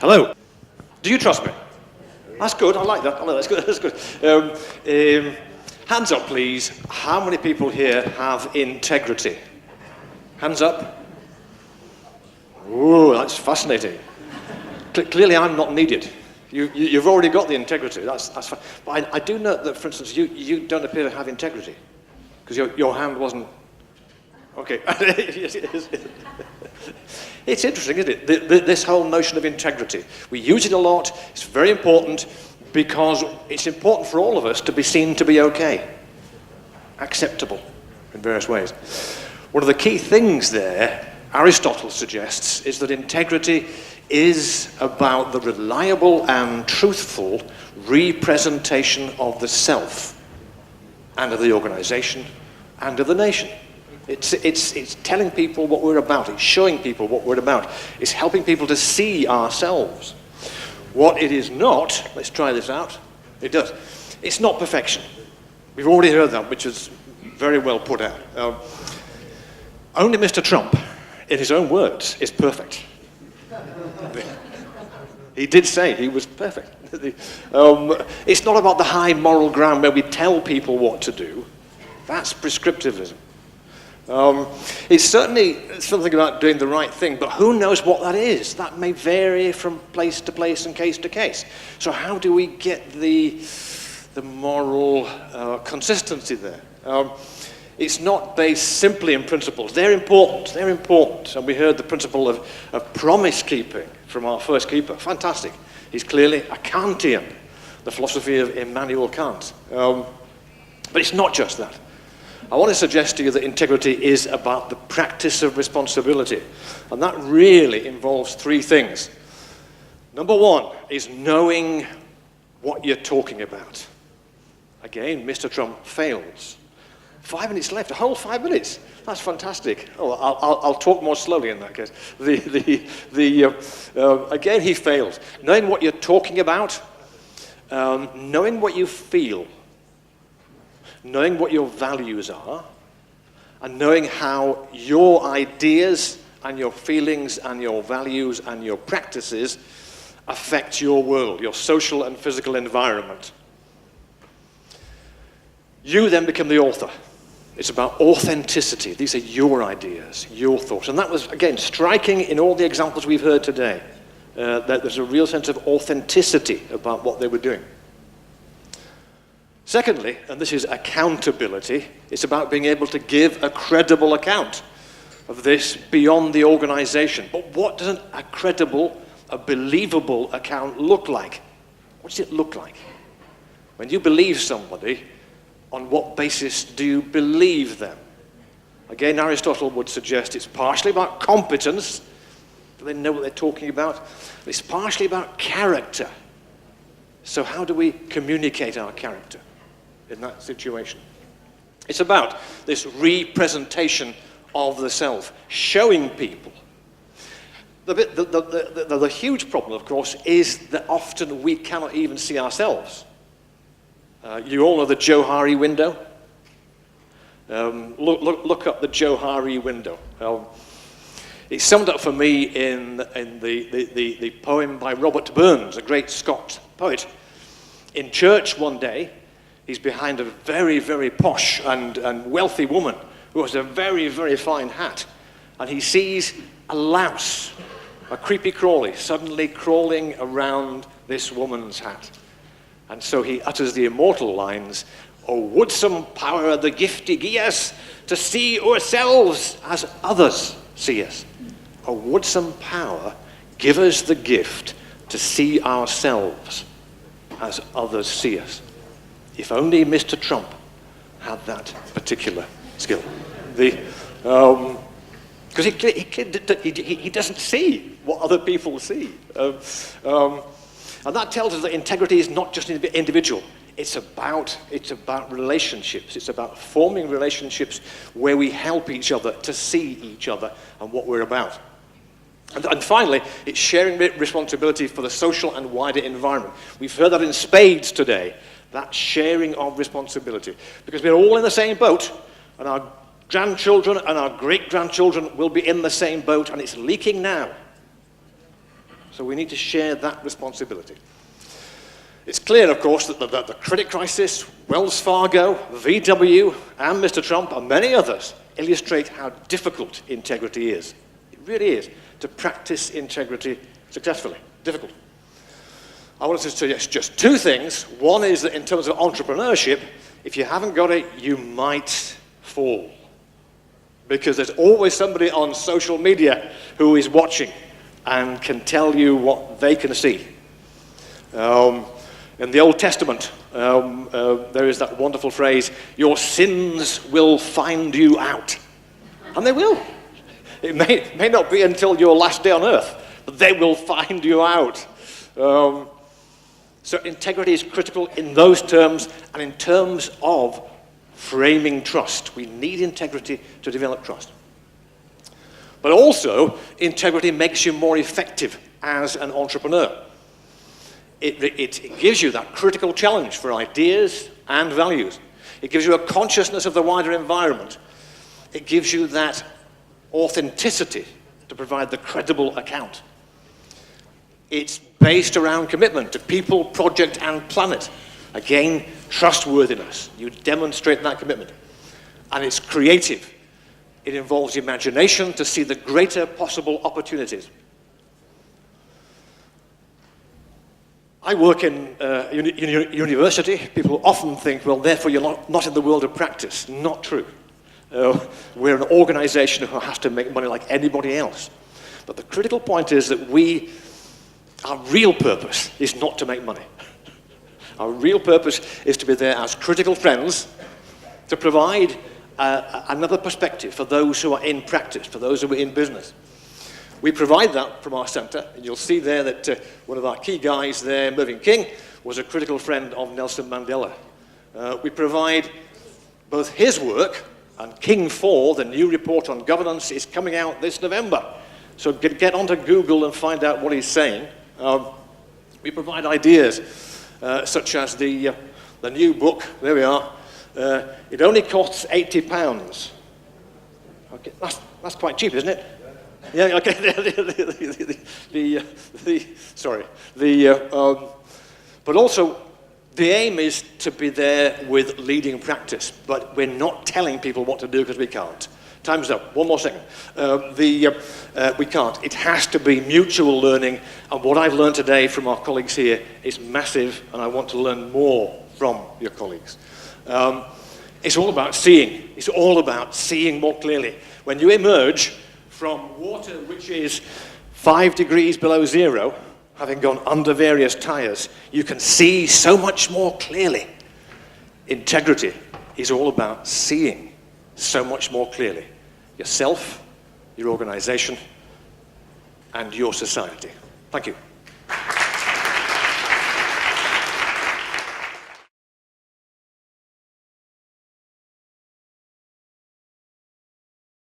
Hello. Do you trust me? That's good. I like that. That's good. That's good. Hands up, please. How many people here have integrity? Hands up. Ooh, that's fascinating. Clearly, I'm not needed. You've already got the integrity. That's fine. But I do note that, for instance, you don't appear to have integrity because your hand wasn't. Okay. It's interesting, isn't it? This whole notion of integrity. We use it a lot. It's very important because it's important for all of us to be seen to be okay, acceptable in various ways. One of the key things there, Aristotle suggests, is that integrity is about the reliable and truthful representation of the self and of the organization and of the nation. It's telling people what we're about. It's showing people what we're about. It's helping people to see ourselves. What it is not, let's try this out. It does. It's not perfection. We've already heard that, which is very well put out. Only Mr. Trump, in his own words, is perfect. He did say he was perfect. It's not about the high moral ground where we tell people what to do. That's prescriptivism. It's certainly something about doing the right thing, but who knows what that is? That may vary from place to place and case to case. So how do we get the moral consistency there? It's not based simply in principles. They're important, And we heard the principle of promise keeping from our first keeper. Fantastic. He's clearly a Kantian, the philosophy of Immanuel Kant. But it's not just that. I want to suggest to you that integrity is about the practice of responsibility. And that really involves three things. Number one is knowing what you're talking about. Again, Mr. Trump fails. 5 minutes left, a whole 5 minutes. That's fantastic. Oh, I'll talk more slowly in that case. Again, he fails. Knowing what you're talking about, knowing what you feel, knowing what your values are, and knowing how your ideas and your feelings and your values and your practices affect your world, your social and physical environment. You then become the author. It's about authenticity. These are your ideas, your thoughts. And that was, again, striking in all the examples we've heard today, that there's a real sense of authenticity about what they were doing. Secondly, and this is accountability, it's about being able to give a credible account of this beyond the organization. But what does a credible, a believable account look like? What does it look like? When you believe somebody, on what basis do you believe them? Again, Aristotle would suggest it's partially about competence, do they know what they're talking about? It's partially about character. So how do we communicate our character in that situation? It's about this representation of the self, showing people. The huge problem, of course, is that often we cannot even see ourselves. You all know the Johari window? Look up the Johari window. It's summed up for me in the poem by Robert Burns, a great Scot poet. In church one day, he's behind a very, very posh and wealthy woman who has a very, very fine hat. And he sees a louse, a creepy crawly, suddenly crawling around this woman's hat. And so he utters the immortal lines, "Oh, would some power the giftie gie us to see ourselves as others see us." Oh, would some power give us the gift to see ourselves as others see us. If only Mr. Trump had that particular skill. Because he doesn't see what other people see. And that tells us that integrity is not just individual. It's about relationships. It's about forming relationships where we help each other to see each other and what we're about. And finally, it's sharing responsibility for the social and wider environment. We've heard that in spades today, that sharing of responsibility. Because we're all in the same boat, and our grandchildren and our great-grandchildren will be in the same boat, and it's leaking now. So we need to share that responsibility. It's clear, of course, that the credit crisis, Wells Fargo, VW, and Mr. Trump, and many others, illustrate how difficult integrity is. It really is, to practice integrity successfully. Difficult. I want to suggest just two things. One is that in terms of entrepreneurship, if you haven't got it, you might fall. Because there's always somebody on social media who is watching and can tell you what they can see. In the Old Testament, there is that wonderful phrase, your sins will find you out. And they will. It may not be until your last day on earth, but they will find you out. So integrity is critical in those terms and in terms of framing trust. We need integrity to develop trust. But also, integrity makes you more effective as an entrepreneur. It gives you that critical challenge for ideas and values. It gives you a consciousness of the wider environment. It gives you that authenticity to provide the credible account. It's based around commitment to people, project, and planet. Again, trustworthiness. You demonstrate that commitment. And it's creative. It involves imagination to see the greater possible opportunities. I work in university. People often think, well, therefore you're not in the world of practice. Not true. We're an organization who has to make money like anybody else. But the critical point is that our real purpose is not to make money. Our real purpose is to be there as critical friends, to provide another perspective for those who are in practice, for those who are in business. We provide that from our centre, and you'll see there that one of our key guys there, Mervyn King, was a critical friend of Nelson Mandela. We provide both his work, and King 4, the new report on governance, is coming out this November. So get onto Google and find out what he's saying. We provide ideas, such as the new book, there we are. It only costs £80. Okay, that's quite cheap, isn't it? Yeah, okay. But also, the aim is to be there with leading practice, but we're not telling people what to do because we can't. Time's up. One more second. We can't. It has to be mutual learning, and what I've learned today from our colleagues here is massive, and I want to learn more from your colleagues. It's all about seeing. It's all about seeing more clearly. When you emerge from water which is 5 degrees below zero, having gone under various tires, you can see so much more clearly. Integrity is all about seeing so much more clearly. Yourself, your organization, and your society. Thank you.